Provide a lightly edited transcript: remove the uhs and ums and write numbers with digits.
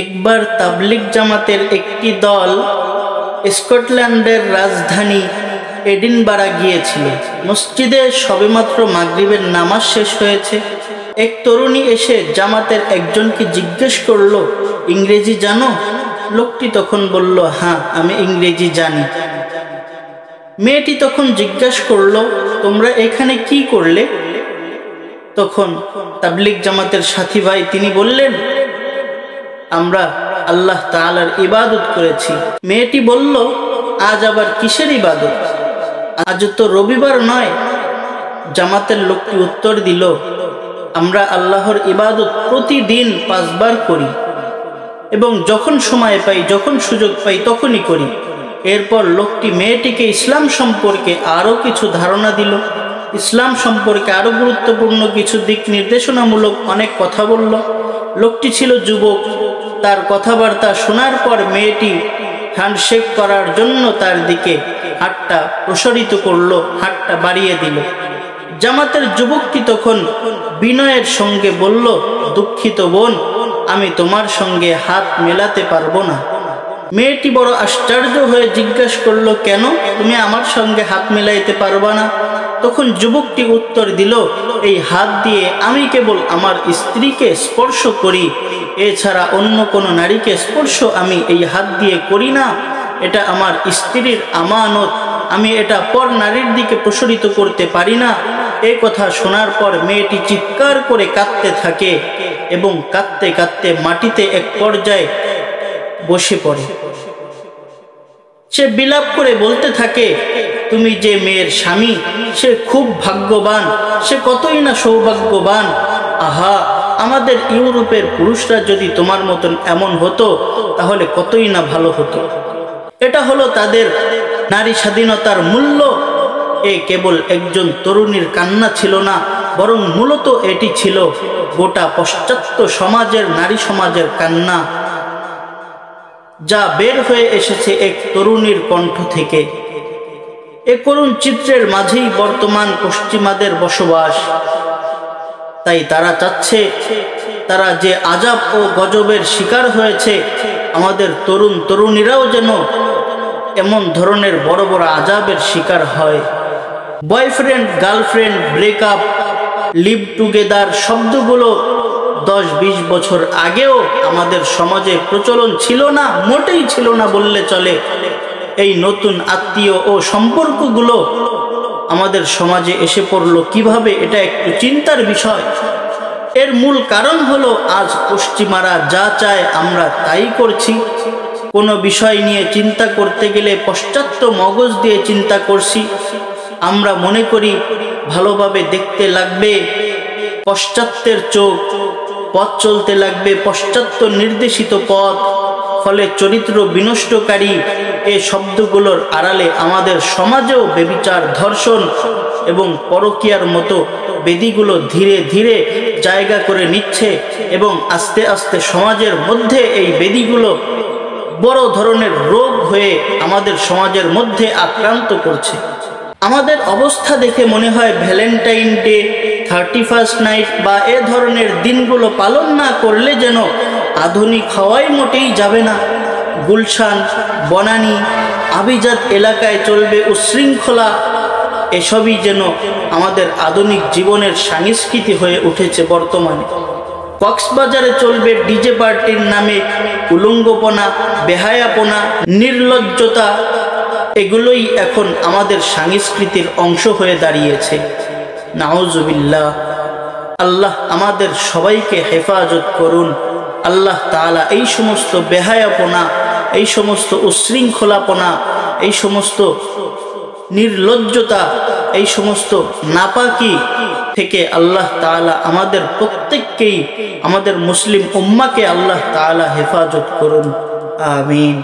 একবার তাবলিগ জামাতের একটি দল স্কটল্যান্ডের রাজধানী এডিনবারা গিয়েছিল। মসজিদে সবেমাত্র মাগরিবের নামাজ শেষ হয়েছে। এক তরুণী এসে জামাতের একজনকে জিজ্ঞেস করলো, ইংরেজি জানো? লোকটি তখন বলল, হ্যাঁ, আমি ইংরেজি জানি। মেয়েটি তখন জিজ্ঞাসা করলো, তোমরা এখানে কি করলে? তখন তাবলিগ জামাতের সাথী ভাই তিনি বললেন, আমরা আল্লাহ তাআলার ইবাদত করেছি। মেয়েটি বলল, আজ আবার কিসের ইবাদত? আজ তো রবিবার নয়। জামাতের লোকটি উত্তর দিল, আমরা আল্লাহর ইবাদত প্রতিদিন 5 বার করি এবং যখন সময় পাই, যখন সুযোগ পাই তখনই করি। এরপর লোকটি মেয়েটিকে ইসলাম সম্পর্কে আরও কিছু ধারণা দিল। ইসলাম সম্পর্কে আরও গুরুত্বপূর্ণ কিছু দিক নির্দেশনামূলক অনেক কথা বলল। লোকটি ছিল যুবক। তার কথাবার্তা শোনার পর মেয়েটি হ্যান্ডশেক করার জন্য তার দিকে হাতটা প্রসারিত করলো, হাতটা বাড়িয়ে দিল। জামাতের যুবকটি তখন বিনয়ের সঙ্গে বলল, দুঃখিত বোন, আমি তোমার সঙ্গে হাত মেলাতে পারবো না। মেয়েটি বড় আশ্চর্য হয়ে জিজ্ঞাসা করলো, কেন তুমি আমার সঙ্গে হাত মেলাইতে পারবা না? তখন যুবকটি উত্তর দিল, এই হাত দিয়ে আমি কেবল আমার স্ত্রীকে স্পর্শ করি, এছাড়া অন্য কোনো নারীকে স্পর্শ আমি এই হাত দিয়ে করি না। এটা আমার স্ত্রীর আমানত, আমি এটা পর নারীর দিকে প্রসারিত করতে পারি না। এই কথা শোনার পর মেয়েটি চিৎকার করে কাঁদতে থাকে এবং কাঁদতে কাঁদতে মাটিতে এক পর্যায়ে বসে পড়ে। সে বিলাপ করে বলতে থাকে, তুমি যে মেয়ের স্বামী, সে খুব ভাগ্যবান, সে কতই না সৌভাগ্যবান। আহা, আমাদের ইউরোপের পুরুষরা যদি তোমার মতন এমন হতো তাহলে কতই না ভালো হতো। এটা হলো তাদের নারী স্বাধীনতার মূল্য। এ কেবল একজন তরুণীর কান্না ছিল না, বরং মূলত এটি ছিল গোটা পাশ্চাত্য সমাজের, নারী সমাজের কান্না, যা বের হয়ে এসেছে এক তরুণীর কণ্ঠ থেকে। এ করুণ চিত্রের মাঝেই বর্তমান পশ্চিমাদের বসবাস। তাই তারা চাচ্ছে, তারা যে আজাব ও গজবের শিকার হয়েছে, আমাদের তরুণ তরুণীরাও যেন এমন ধরনের বড় বড় আজাবের শিকার হয়। Boyfriend girlfriend, breakup, live together শব্দগুলো 10-20 বছর আগেও আমাদের সমাজে প্রচলন ছিল না, মোটেই ছিল না বললে চলে। এই নতুন আত্মীয় ও সম্পর্কগুলো আমাদের সমাজে এসে পড়লো কিভাবে, এটা একটু চিন্তার বিষয়। এর মূল কারণ হলো, আজ পশ্চিমারা যা চায় আমরা তাই করছি। কোনো বিষয় নিয়ে চিন্তা করতে গেলে পাশ্চাত্য মগজ দিয়ে চিন্তা করছি। আমরা মনে করি ভালোভাবে দেখতে লাগবে পাশ্চাত্যের চোখ, পথ চলতে লাগবে পাশ্চাত্য নির্দেশিত পথ। ফলে চরিত্র বিনষ্টকারী এই শব্দগুলোর আড়ালে আমাদের সমাজেও ব্যভিচার, ধর্ষণ এবং পরকীয়ার মতো বেদিগুলো ধীরে ধীরে জায়গা করে নিচ্ছে এবং আস্তে আস্তে সমাজের মধ্যে এই বেদিগুলো বড় ধরনের রোগ হয়ে আমাদের সমাজের মধ্যে আক্রান্ত করছে। আমাদের অবস্থা দেখে মনে হয় ভ্যালেন্টাইন ডে, 31st নাইট বা এ ধরনের দিনগুলো পালন না করলে যেন আধুনিক হওয়াই মোটেই যাবে না। গুলশান, বনানী, আভিজাত এলাকায় চলবে উচ্ছৃঙ্খলা। এসবই যেন আমাদের আধুনিক জীবনের সংস্কৃতি হয়ে উঠেছে বর্তমানে। কক্সবাজারে চলবে ডিজে পার্টির নামে উলঙ্গপনা, বেহায়াপনা, নির্লজ্জতা। এগুলোই এখন আমাদের সংস্কৃতির অংশ হয়ে দাঁড়িয়েছে। নাউজুবিল্লাহ। আল্লাহ আমাদের সবাইকে হেফাজত করুন। আল্লাহ তাআলা এই সমস্ত বেহায়াপনা, এই সমস্ত উচ্ছৃঙ্খলাপনা, এই সমস্ত নির্লজ্জতা, এই সমস্ত নাপাকি থেকে আল্লাহ তাআলা আমাদের প্রত্যেককেই, আমাদের মুসলিম উম্মাকে আল্লাহ তাআলা হেফাজত করুন। আমিন।